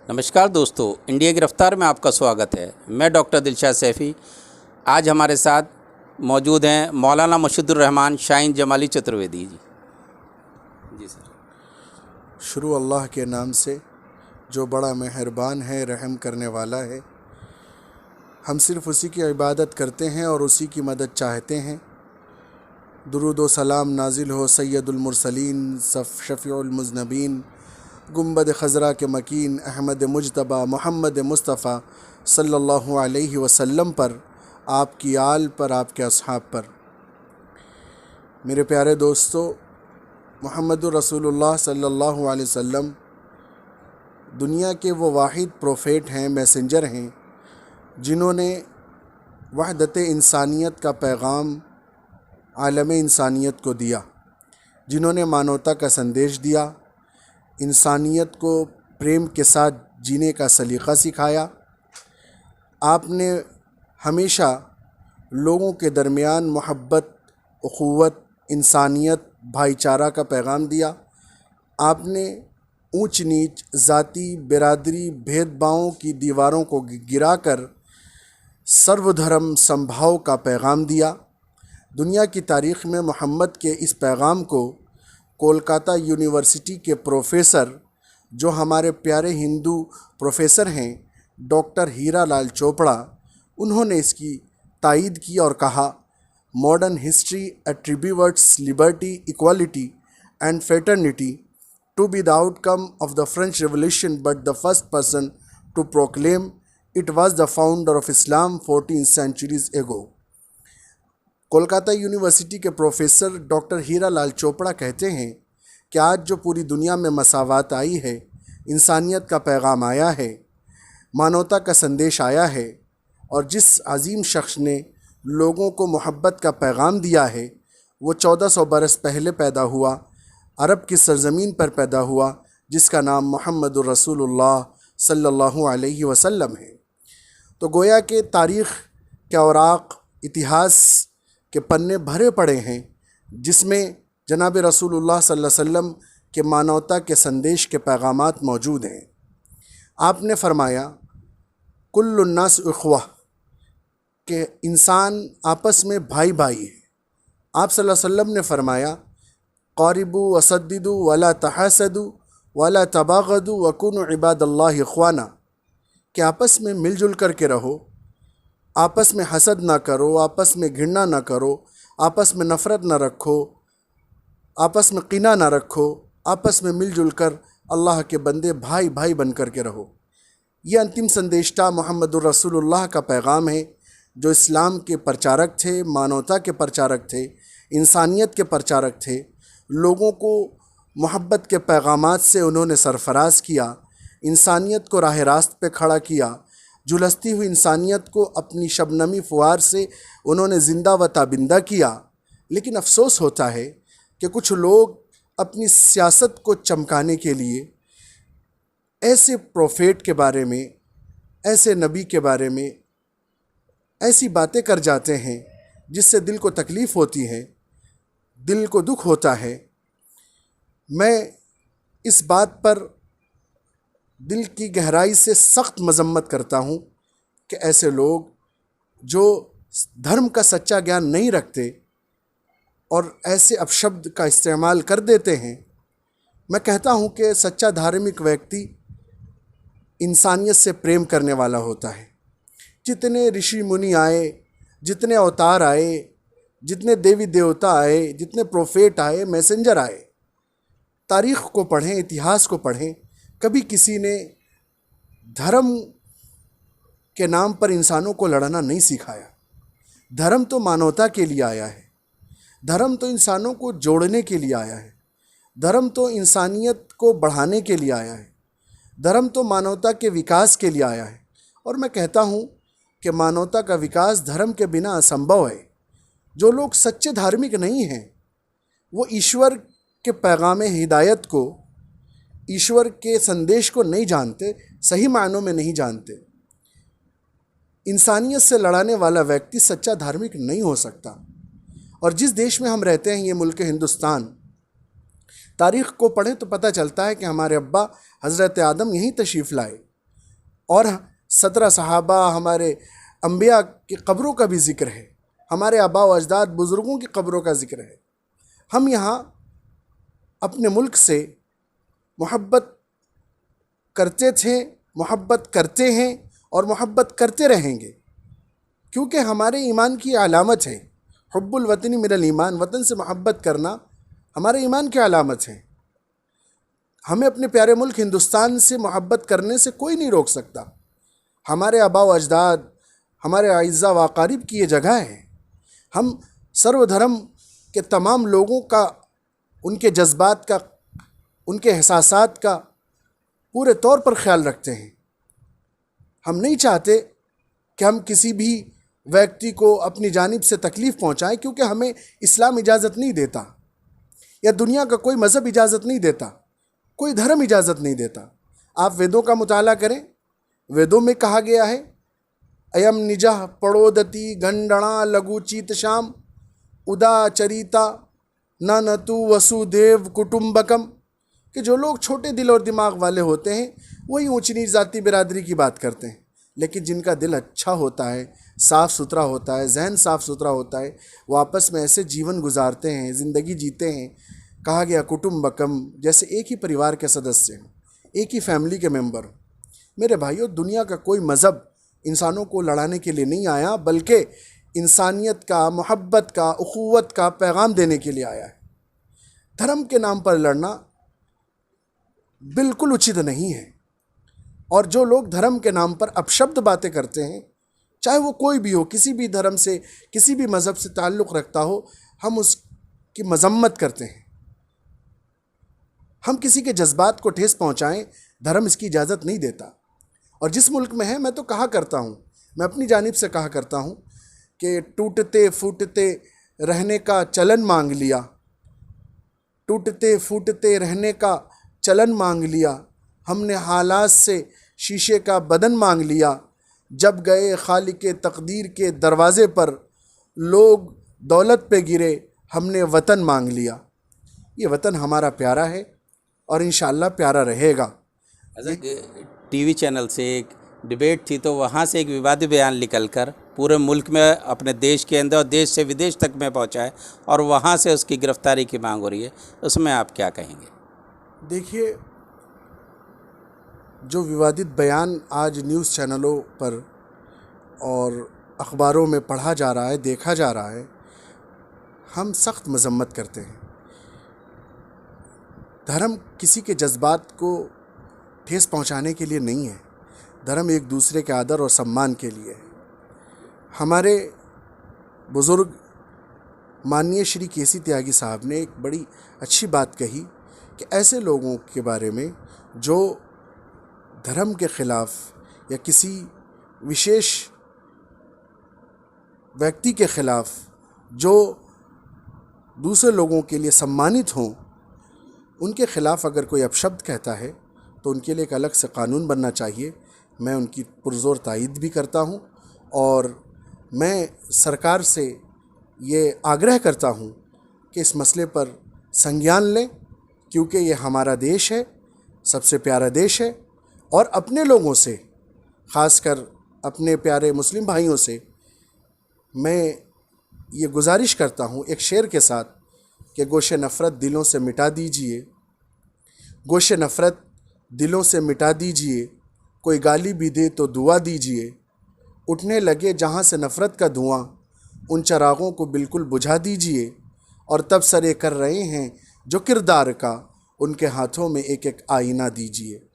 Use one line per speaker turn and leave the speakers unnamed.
नमस्कार दोस्तों, इंडिया की रफ्तार में आपका स्वागत है। मैं डॉक्टर दिलशाद सैफ़ी। आज हमारे साथ मौजूद हैं मौलाना मशहुदुर रहमान शाहीन जमाली चतुर्वेदी जी। जी सर।
शुरू अल्लाह के नाम से जो बड़ा मेहरबान है, रहम करने वाला है। हम सिर्फ़ उसी की इबादत करते हैं और उसी की मदद चाहते हैं। दुरूद व सलाम नाजिल हो सैयदुल मुरसलीन शफ़ीउल मुज़नबीन गुंबद खज़रा के मकीन अहमद मुजतबा मोहम्मद मुस्तफ़ा सल्लल्लाहु अलैहि वसल्लम पर, आपकी आल पर, आपके अस्हाब पर। मेरे प्यारे दोस्तों, मुहम्मदुर रसूलुल्लाह सल्लल्लाहु अलैहि वसल्लम दुनिया के वो वाहिद प्रोफेट हैं, मैसेंजर हैं, जिन्होंने वहदत इंसानियत का पैगाम आलम इंसानियत को दिया, जिन्होंने मानवता का संदेश दिया, इंसानियत को प्रेम के साथ जीने का सलीक़ा सिखाया। आपने हमेशा लोगों के दरमियान मोहब्बत, उख़ुव्वत, इंसानियत, भाईचारा का पैगाम दिया। आपने ऊंच नीच, ज़ाती, बिरादरी, भेदभावों की दीवारों को गिराकर सर्वधर्म समभाव का पैगाम दिया। दुनिया की तारीख़ में मोहम्मद के इस पैगाम को कोलकाता यूनिवर्सिटी के प्रोफ़ेसर, जो हमारे प्यारे हिंदू प्रोफ़ेसर हैं, डॉक्टर हीरा लाल चोपड़ा, उन्होंने इसकी तायीद की और कहा, modern history attributes liberty, equality and fraternity to be the outcome of the French revolution, but the first person to proclaim it was the founder of Islam 14 centuries ago. Kolkata university के professor doctor Hira Lal Chopra कहते हैं कि आज जो पूरी दुनिया में मसावात आई है, इंसानियत का पैगाम आया है, मानवता का संदेश आया है, और जिस अजीम शख्स ने लोगों को मोहब्बत का पैगाम दिया है, वो 1400 बरस पहले पैदा हुआ, अरब की सरज़मीन पर पैदा हुआ, जिसका नाम मुहम्मदुर रसूलुल्लाह सल्लल्लाहु अलैहि वसल्लम है। तो गोया के तारीख़ के औराक़, इतिहास के पन्ने भरे पड़े हैं, जिसमें जनाब रसूलुल्लाह सल्लल्लाहु अलैहि वसल्लम के मानवता के संदेश के पैगामात मौजूद हैं। आपने फरमाया, कुल्लुन्नास इख्वा, के इंसान आपस में भाई भाई है। आप सल्लल्लाहु अलैहि वसल्लम ने फरमाया, क़ारिबू वसद्दिदू वला तहासदू वला तबागदू वकुनु इबादल्लाहि इख्वाना, कि आपस में मिलजुल कर के रहो, आपस में हसद ना करो, आपस में घृणा ना करो, आपस में नफ़रत ना रखो, आपस में कीना ना रखो, आपस में मिलजुल कर अल्लाह के बंदे भाई भाई बन कर के रहो। ये अंतिम संदेशता मुहम्मदुर रसूलुल्लाह का पैगाम है, जो इस्लाम के प्रचारक थे, मानवता के प्रचारक थे, इंसानियत के प्रचारक थे। लोगों को मोहब्बत के पैगामात से उन्होंने सरफराज किया, इंसानियत को राह रास्त पे खड़ा किया, झुलसती हुई इंसानियत को अपनी शबनमी फुहार से उन्होंने ज़िंदा व ताबिंदा किया। लेकिन अफसोस होता है कि कुछ लोग अपनी सियासत को चमकाने के लिए ऐसे प्रोफेट के बारे में, ऐसे नबी के बारे में ऐसी बातें कर जाते हैं जिससे दिल को तकलीफ़ होती है, दिल को दुख होता है। मैं इस बात पर दिल की गहराई से सख्त मजम्मत करता हूँ कि ऐसे लोग जो धर्म का सच्चा ज्ञान नहीं रखते और ऐसे अपशब्द का इस्तेमाल कर देते हैं। मैं कहता हूँ कि सच्चा धार्मिक व्यक्ति इंसानियत से प्रेम करने वाला होता है। जितने ऋषि मुनि आए, जितने अवतार आए, जितने देवी देवता आए, जितने प्रोफेट आए, मैसेंजर आए, तारीख़ को पढ़ें, इतिहास को पढ़ें, कभी किसी ने धर्म के नाम पर इंसानों को लड़ना नहीं सिखाया। धर्म तो मानवता के लिए आया है, धर्म तो इंसानों को जोड़ने के लिए आया है, धर्म तो इंसानियत को बढ़ाने के लिए आया है, धर्म तो मानवता के विकास के लिए आया है। और मैं कहता हूँ कि मानवता का विकास धर्म के बिना असंभव है। जो लोग सच्चे धार्मिक नहीं हैं, वो ईश्वर के पैगाम हिदायत को, ईश्वर के संदेश को नहीं जानते, सही मायनों में नहीं जानते। इंसानियत से लड़ाने वाला व्यक्ति सच्चा धार्मिक नहीं हो सकता। और जिस देश में हम रहते हैं, ये मुल्क हिंदुस्तान, तारीख़ को पढ़ें तो पता चलता है कि हमारे अब्बा हज़रत आदम यहीं तशरीफ़ लाए। और 17 सहाबा, हमारे अंबिया की कब्रों का भी ज़िक्र है, हमारे आबा व अजदाद बुज़ुर्गों की कब्रों का ज़िक्र है। हम यहाँ अपने मुल्क से मोहब्बत करते थे, मोहब्बत करते हैं और मोहब्बत करते रहेंगे, क्योंकि हमारे ईमान की अलामत है। हुब्बुल वतनी मिनल ईमान, वतन से मोहब्बत करना हमारे ईमान की अलामत है। हमें अपने प्यारे मुल्क हिंदुस्तान से मोहब्बत करने से कोई नहीं रोक सकता। हमारे आबा व अजदाद, हमारे आइज़ा व अकारिब की ये जगह है। हम सर्वधर्म के तमाम लोगों का, उनके जज्बात का, उनके एहसासात का पूरे तौर पर ख्याल रखते हैं। हम नहीं चाहते कि हम किसी भी व्यक्ति को अपनी जानिब से तकलीफ़ पहुंचाएं, क्योंकि हमें इस्लाम इजाज़त नहीं देता, या दुनिया का कोई मज़हब इजाज़त नहीं देता, कोई धर्म इजाज़त नहीं देता। आप वेदों का मुताला करें, वेदों में कहा गया है, अयम निजह पड़ोदती गंडणा लघु चीत श्याम उदा चरिता न तु वसुदेव कुटुंबकम, कि जो लोग छोटे दिल और दिमाग वाले होते हैं वही ऊंची नीच जाति बिरादरी की बात करते हैं, लेकिन जिनका दिल अच्छा होता है, साफ़ सुथरा होता है, जहन साफ़ सुथरा होता है, वो आपस में ऐसे जीवन गुजारते हैं, ज़िंदगी जीते हैं। कहा गया कुटुंबकम, जैसे एक ही परिवार के सदस्य हैं, एक ही फैमिली के मेंबर। मेरे भाइयों, दुनिया का कोई मज़हब इंसानों को लड़ाने के लिए नहीं आया, बल्कि इंसानियत का, मोहब्बत का, उखुवत का पैगाम देने के लिए आया है। धर्म के नाम पर लड़ना बिल्कुल उचित नहीं है, और जो लोग धर्म के नाम पर अपशब्द बातें करते हैं, चाहे वो कोई भी हो, किसी भी धर्म से, किसी भी मज़हब से ताल्लुक़ रखता हो, हम उसकी मजम्मत करते हैं। हम किसी के जज्बात को ठेस पहुंचाएं, धर्म इसकी इजाज़त नहीं देता। और जिस मुल्क में है, मैं तो कहा करता हूँ, मैं अपनी जानिब से कहा करता हूँ कि टूटते फूटते रहने का चलन मांग लिया, टूटते फूटते रहने का चलन मांग लिया, हमने हालात से शीशे का बदन मांग लिया, जब गए खालिके तकदीर के दरवाज़े पर, लोग दौलत पे गिरे, हमने वतन मांग लिया। ये वतन हमारा प्यारा है और इंशाअल्लाह प्यारा रहेगा।
टीवी चैनल से एक डिबेट थी, तो वहाँ से एक विवादित बयान निकलकर पूरे मुल्क में, अपने देश के अंदर और देश से विदेश तक में पहुँचा है, और वहाँ से उसकी गिरफ्तारी की मांग हो रही है। उसमें आप क्या कहेंगे?
देखिए, जो विवादित बयान आज न्यूज़ चैनलों पर और अखबारों में पढ़ा जा रहा है, देखा जा रहा है, हम सख्त मजम्मत करते हैं। धर्म किसी के जज्बात को ठेस पहुंचाने के लिए नहीं है, धर्म एक दूसरे के आदर और सम्मान के लिए है। हमारे बुज़ुर्ग माननीय श्री केसी त्यागी साहब ने एक बड़ी अच्छी बात कही कि ऐसे लोगों के बारे में जो धर्म के ख़िलाफ़ या किसी विशेष व्यक्ति के ख़िलाफ़, जो दूसरे लोगों के लिए सम्मानित हों, उनके ख़िलाफ़ अगर कोई अपशब्द कहता है तो उनके लिए एक अलग से कानून बनना चाहिए। मैं उनकी पुरज़ोर तायीद भी करता हूं, और मैं सरकार से ये आग्रह करता हूं कि इस मसले पर संज्ञान लें, क्योंकि ये हमारा देश है, सबसे प्यारा देश है। और अपने लोगों से, ख़ासकर अपने प्यारे मुस्लिम भाइयों से मैं ये गुजारिश करता हूँ एक शेर के साथ कि गोशे नफ़रत दिलों से मिटा दीजिए, गोशे नफ़रत दिलों से मिटा दीजिए, कोई गाली भी दे तो दुआ दीजिए, उठने लगे जहाँ से नफ़रत का धुआं, उन चरागों को बिल्कुल बुझा दीजिए, और तब सरे कर रहे हैं जो किरदार का, उनके हाथों में एक एक आईना दीजिए।